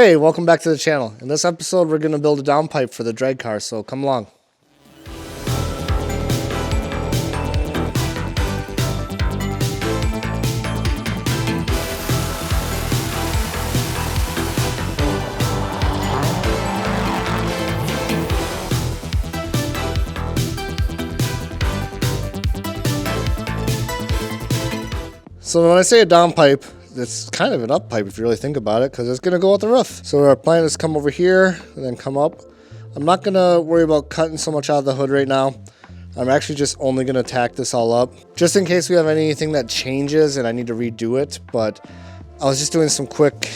Hey, welcome back to the channel. In this episode, we're going to build a downpipe for the drag car, so come along. So when I say a downpipe, it's kind of an up pipe if you really think about it, because it's going to go out the roof. So our plan is come over here and then come up. I'm not going to worry about cutting so much out of the hood right now. I'm actually just only going to tack this all up, just in case we have anything that changes and I need to redo it. But I was just doing some quick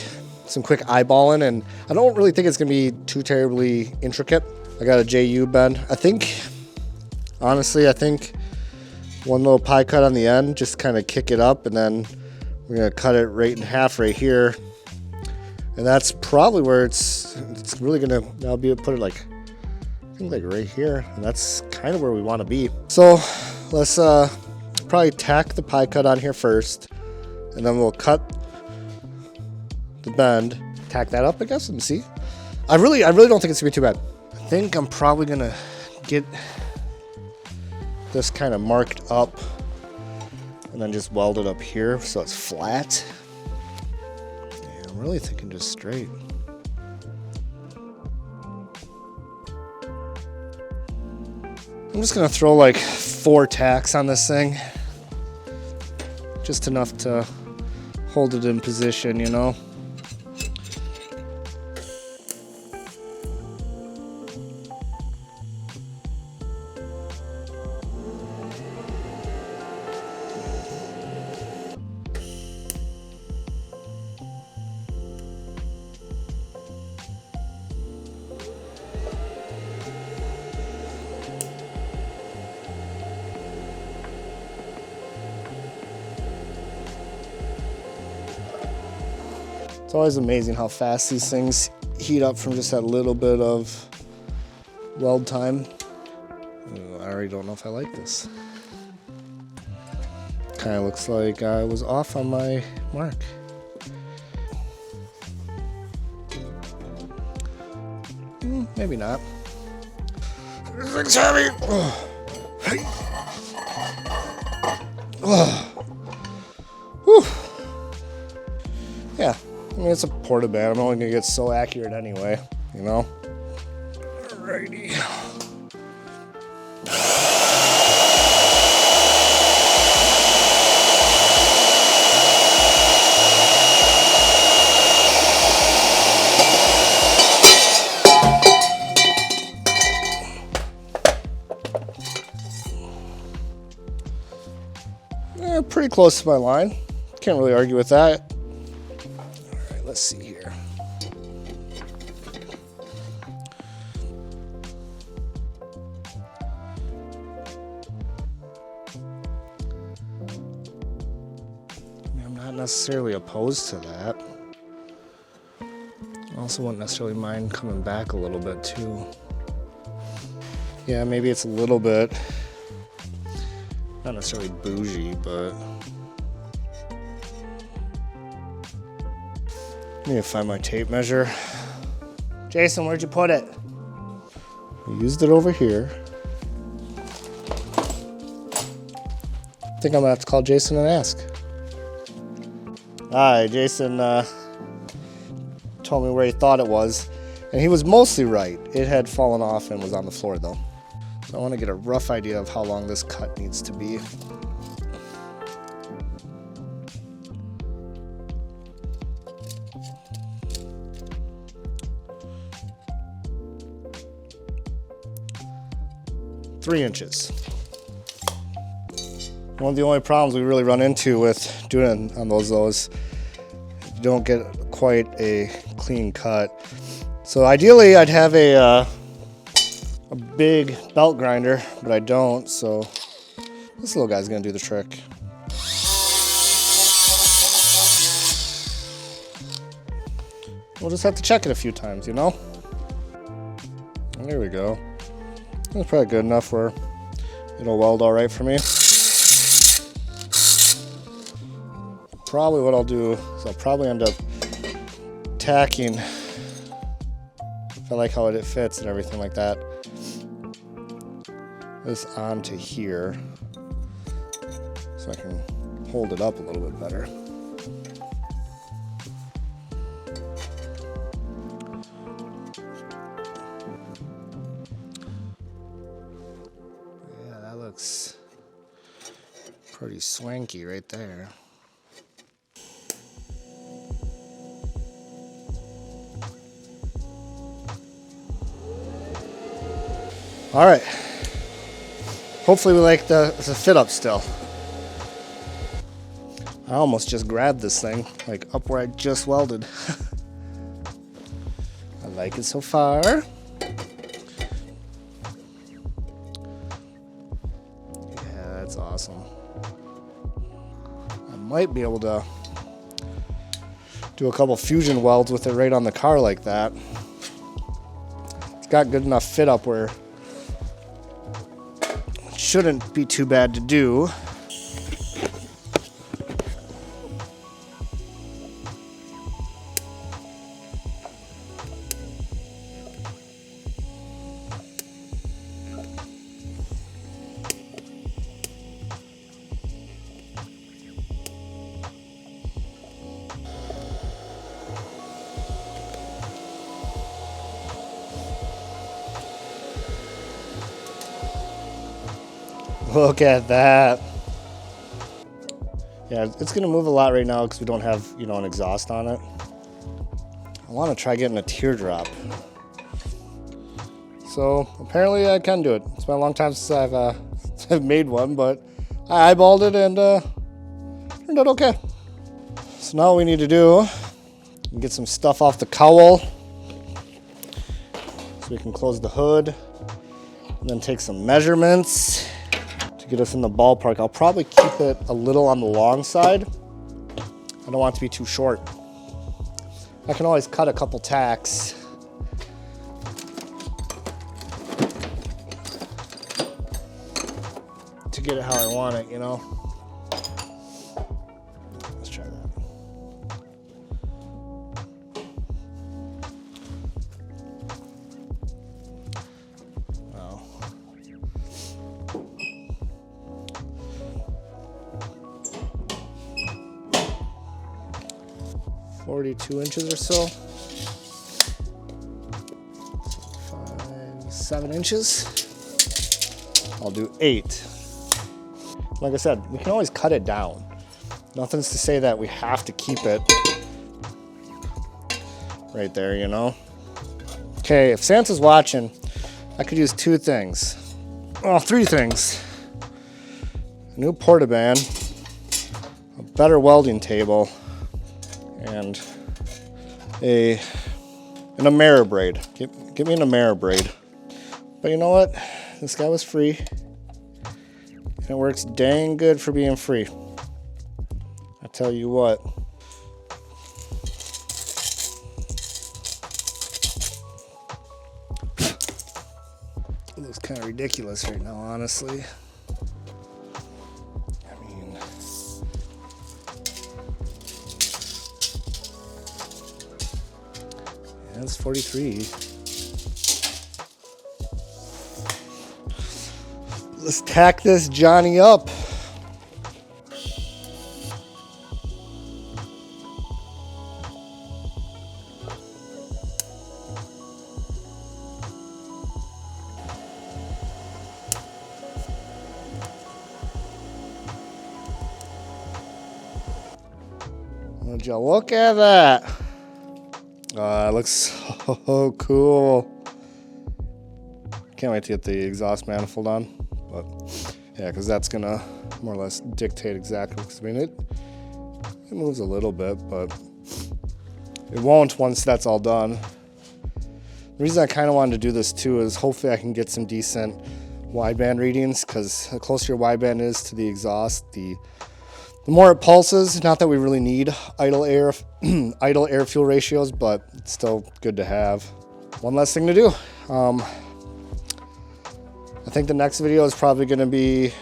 eyeballing, and I don't really think it's going to be too terribly intricate. I got a JU bend. Honestly, I think one little pie cut on the end, just kind of kick it up, and then we're gonna cut it right in half right here, and that's probably where it's really gonna put it like, I think like right here, and that's kind of where we want to be. So let's probably tack the pie cut on here first, and then we'll cut the bend, tack that up, I guess, and see. I really don't think it's gonna be too bad. I think I'm probably gonna get this kind of marked up and then just weld it up here so it's flat. Yeah, I'm really thinking just straight. I'm just gonna throw like 4 tacks on this thing, just enough to hold it in position, you know. It's always amazing how fast these things heat up from just that little bit of weld time. I already don't know if I like this. Kind of looks like I was off on my mark. Maybe not. This thing's heavy. Whew. Yeah. I mean, it's a portaband. I'm only gonna get so accurate anyway, you know? Alrighty. Pretty close to my line. Can't really argue with that. Let's see here. I'm not necessarily opposed to that. I also wouldn't necessarily mind coming back a little bit too. Yeah, maybe it's a little bit, not necessarily bougie, but I need to find my tape measure. Jason, where'd you put it? I used it over here. I think I'm gonna have to call Jason and ask. Hi, Jason told me where he thought it was, and he was mostly right. It had fallen off and was on the floor though. So I want to get a rough idea of how long this cut needs to be. Three inches. One of the only problems we really run into with doing on those though is you don't get quite a clean cut. So ideally I'd have a big belt grinder, but I don't, so this little guy's gonna do the trick. We'll just have to check it a few times, you know? There we go. That's probably good enough where it'll weld all right for me. Probably what I'll do is I'll probably end up tacking I like how it fits and everything like that. This onto here so I can hold it up a little bit better. Yeah, that looks pretty swanky right there. All right. Hopefully we like the fit up still. I almost just grabbed this thing, like up where I just welded. I like it so far. Yeah, that's awesome. I might be able to do a couple fusion welds with it right on the car like that. It's got good enough fit up where it shouldn't be too bad to do. Look at that. Yeah, it's gonna move a lot right now because we don't have, you know, an exhaust on it. I want to try getting a teardrop. So apparently I can do it. It's been a long time since I've made one, but I eyeballed it and turned out okay. So now what we need to do is get some stuff off the cowl so we can close the hood and then take some measurements to get us in the ballpark. I'll probably keep it a little on the long side. I don't want it to be too short. I can always cut a couple tacks. To get it how I want it, you know? Let's try that. Wow. 42 inches or so. 7 inches. I'll do 8. Like I said, we can always cut it down. Nothing's to say that we have to keep it right there, you know? Okay, if Santa's watching, I could use 2 things. Oh, 3 things. A new portaband, a better welding table, and an Ameribraid. Give me an Ameribraid. But you know what? This guy was free. And it works dang good for being free. I tell you what. It looks kind of ridiculous right now, honestly. I mean, yeah, it's 43. Let's tack this Johnny up. Would you look at that? It looks so cool. Can't wait to get the exhaust manifold on. But yeah, because that's gonna more or less dictate exactly. Because I mean, it moves a little bit, but it won't once that's all done. The reason I kind of wanted to do this too is hopefully I can get some decent wideband readings. Because the closer your wideband is to the exhaust, the more it pulses. Not that we really need idle air fuel ratios, but it's still good to have. One less thing to do. I think the next video is probably going to be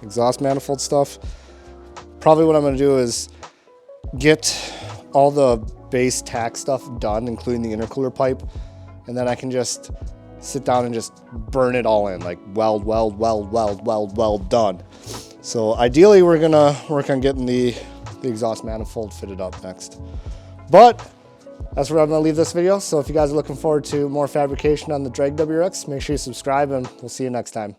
exhaust manifold stuff. Probably what I'm going to do is get all the base tack stuff done, including the intercooler pipe, and then I can just sit down and just burn it all in, like weld, done. So ideally we're gonna work on getting the exhaust manifold fitted up next. But that's where I'm gonna leave this video. So if you guys are looking forward to more fabrication on the Drag WRX, make sure you subscribe, and we'll see you next time.